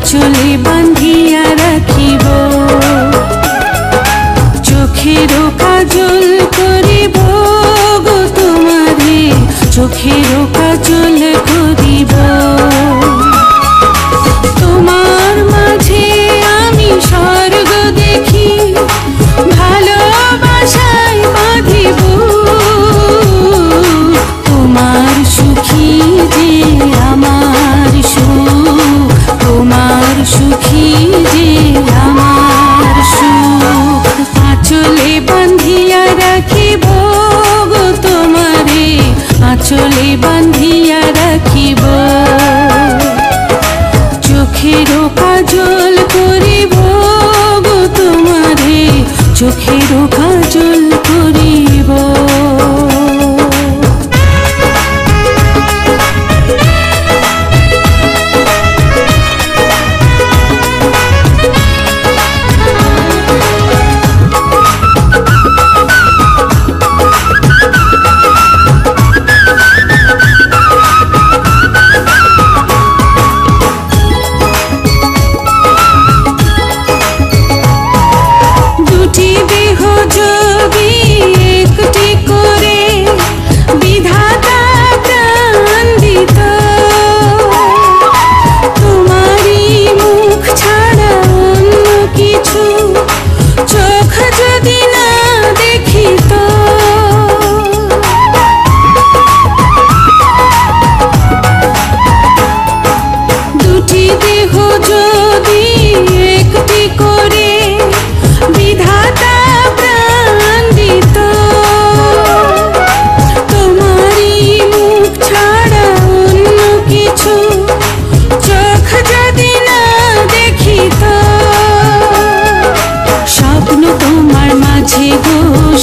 आँचले बांधिया राखिब चोखेर काजल करिब गो तुम्हारे चोखेर काजल करिब তোমার মাঝে আমি স্বর্গ দেখি ভালোবাসায় বাঁধিব তোমার সুখী যে আমার সুখ তোমার সুখী যে আমার সুখ আঁচলে বাঁধিয়া রাখিব গো তোমারে আঁচলে বাঁধিয়া রাখিব চোখের কাজল করিব গো তোমারে চোখের কাজল করিব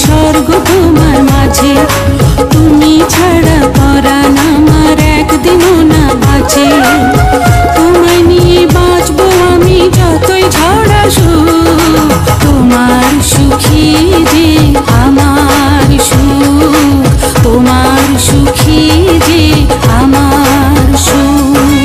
স্বর্গ তোমার মাঝে তুমি ছাড়া পরাণ আমার একদিনও না বাঁচে তোমায় নিয়ে বাঁচবো আমি যতই ঝড় আসুক তোমার সুখী যে আমার সুখ তোমার সুখী যে আমার সুখ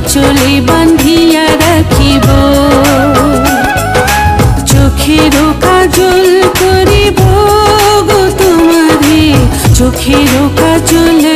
आँचले बांधिया राखिब चोखेर काजल करिब गो तुम्हारे चोखेर काजल